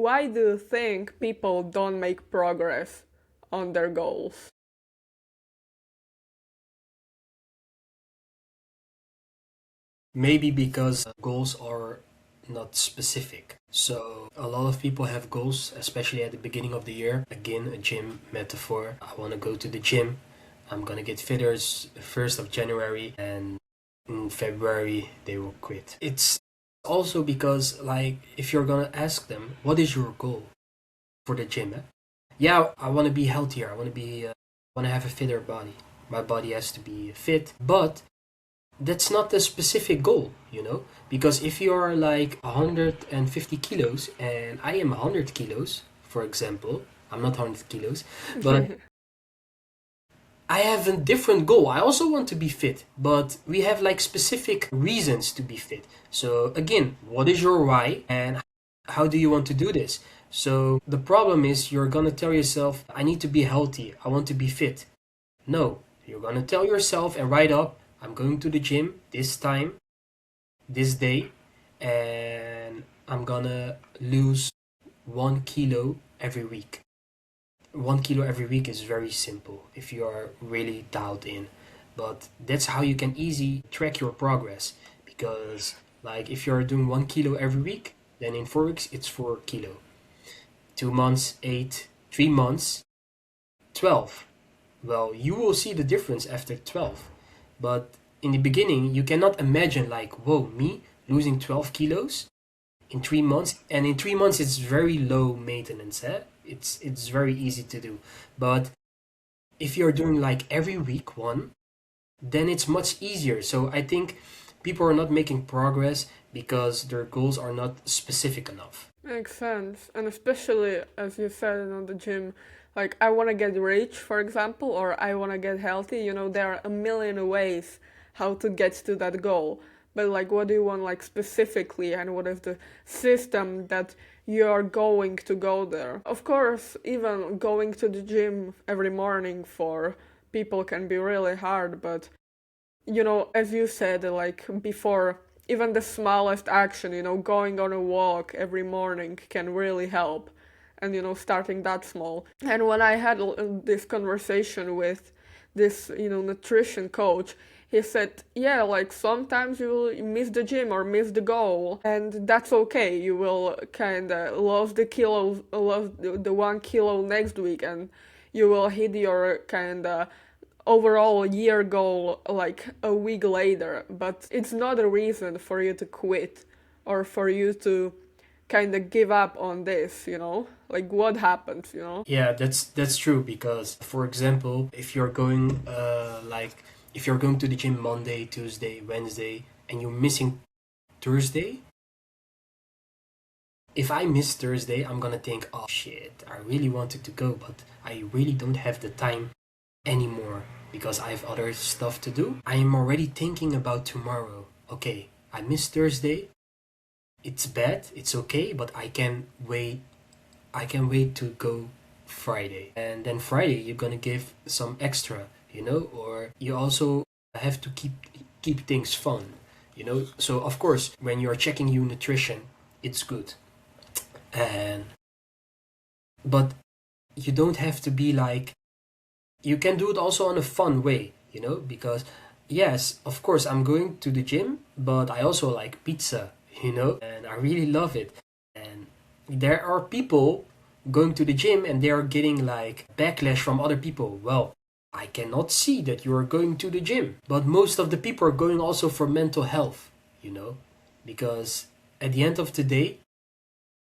why do you think people don't make progress on their goals? Maybe because goals are not specific. So a lot of people have goals, especially at the beginning of the year. Again, a gym metaphor. I want to go to the gym. I'm gonna get fitter 1st of January, and in February they will quit. It's also because, like, if you're gonna ask them, what is your goal for the gym? Eh? Yeah, I want to be healthier. I want to be, want to have a fitter body. My body has to be fit, but that's not the specific goal, you know? Because if you are like 150 kilos and I am 100 kilos, for example, I'm not 100 kilos, but I have a different goal. I also want to be fit, but we have like specific reasons to be fit. So again, what is your why and how do you want to do this? So the problem is you're gonna tell yourself, I need to be healthy, I want to be fit. No, you're gonna tell yourself and write up, I'm going to the gym this time, this day, and I'm gonna lose 1 kilo every week. 1 kilo every week is very simple if you are really dialed in. But that's how you can easily track your progress. Because like if you're doing 1 kilo every week, then in 4 weeks it's 4 kilo. 2 months, 8, 3 months, 12. Well, you will see the difference after 12. But in the beginning, you cannot imagine like, whoa, me losing 12 kilos in 3 months. And in 3 months, it's very low maintenance. Eh? It's very easy to do. But if you're doing like every week one, then it's much easier. So I think people are not making progress because their goals are not specific enough. Makes sense. And especially, as you said, on the gym, like I want to get rich, for example, or I want to get healthy, there are a million ways how to get to that goal. But like, what do you want, like, specifically, and what is the system that you're going to go there? Of course, even going to the gym every morning for people can be really hard, but as you said, like before, even the smallest action, going on a walk every morning can really help. And, starting that small. And when I had this conversation with this, nutrition coach, he said, yeah, like sometimes you will miss the gym or miss the goal, and that's okay. You will kind of lose the kilos, lose the 1 kilo next week, and you will hit your kind of overall year goal like a week later, but it's not a reason for you to quit or for you to kind of give up on this, like what happens. Yeah, that's true because, for example, if you're going if you're going to the gym Monday, Tuesday, Wednesday, and you're missing Thursday, if I miss Thursday, I'm gonna think, oh shit, I really wanted to go, but I really don't have the time anymore because I have other stuff to do. I am already thinking about tomorrow. Okay, I missed Thursday. It's bad, it's okay, but I can wait. I can wait to go Friday. And then Friday you're gonna give some extra, or you also have to keep things fun. So of course when you're checking your nutrition, it's good. And but you don't have to be like, you can do it also in a fun way, because yes, of course I'm going to the gym, but I also like pizza, and I really love it. And there are people going to the gym and they are getting like backlash from other people. Well, I cannot see that you are going to the gym, but most of the people are going also for mental health, because at the end of the day,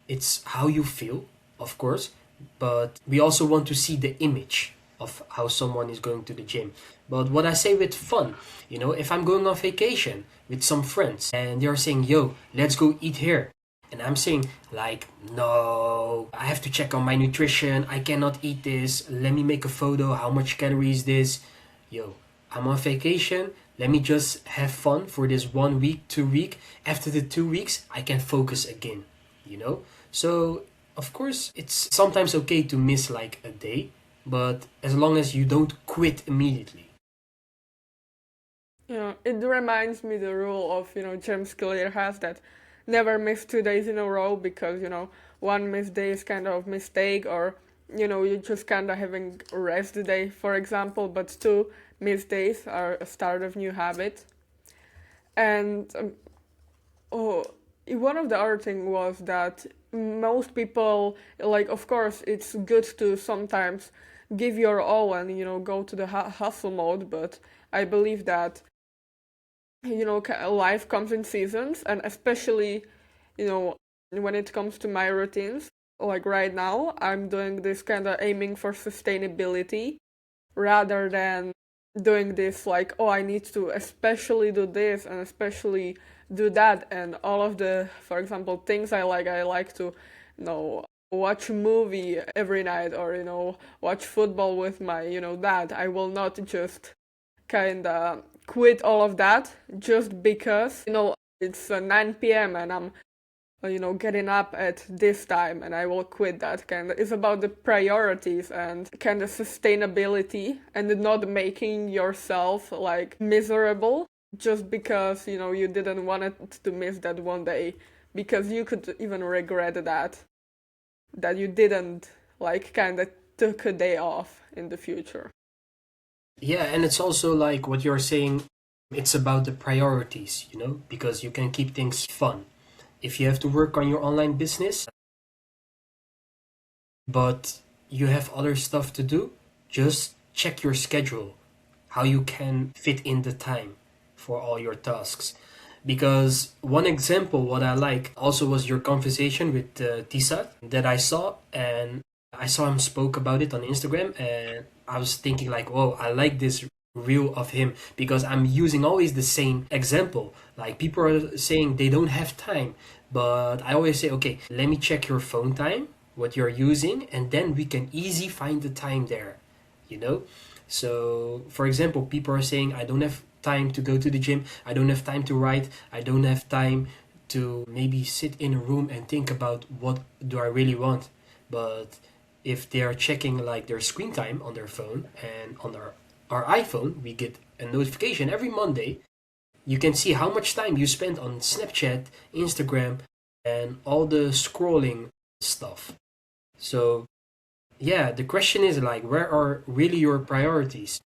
it's how you feel, of course, but we also want to see the image of how someone is going to the gym. But what I say with fun, if I'm going on vacation with some friends and they're saying, yo, let's go eat here. And I'm saying, like, no, I have to check on my nutrition. I cannot eat this. Let me make a photo. How much calories this? Yo, I'm on vacation. Let me just have fun for this 1 week, 2 week. After the 2 weeks, I can focus again. So, of course, it's sometimes okay to miss like a day, but as long as you don't quit immediately. Yeah, it reminds me the rule of, James Clear has that never miss 2 days in a row because, one missed day is kind of mistake, or you're just kind of having a rest day, for example, but two missed days are a start of new habit. And oh, one of the other thing was that most people, like, of course, it's good to sometimes give your all and go to the hustle mode, but I believe that life comes in seasons, and especially you know when it comes to my routines, like right now I'm doing this kind of aiming for sustainability rather than doing this like, oh, I need to especially do this and especially do that, and all of the, for example, things I like to watch a movie every night, or watch football with my dad. I will not just kind of quit all of that just because it's 9 p.m. and I'm getting up at this time, and I will quit that. Kind of, it's about the priorities and kind of sustainability, and not making yourself like miserable just because you didn't want it to miss that one day, because you could even regret that you didn't like kind of took a day off in the future. Yeah, and it's also like what you're saying, it's about the priorities, because you can keep things fun. If you have to work on your online business, but you have other stuff to do, just check your schedule, how you can fit in the time for all your tasks. Because one example, what I like also was your conversation with Tisa that I saw, and I saw him spoke about it on Instagram, and I was thinking like, whoa, I like this reel of him because I'm using always the same example. Like people are saying they don't have time, but I always say, okay, let me check your phone time, what you're using, and then we can easy find the time there, you know? So, for example, people are saying, I don't have time to go to the gym, I don't have time to write, I don't have time to maybe sit in a room and think about what do I really want. But if they are checking like their screen time on their phone, and on our iPhone, we get a notification every Monday. You can see how much time you spend on Snapchat, Instagram, and all the scrolling stuff. So, yeah, the question is like, where are really your priorities?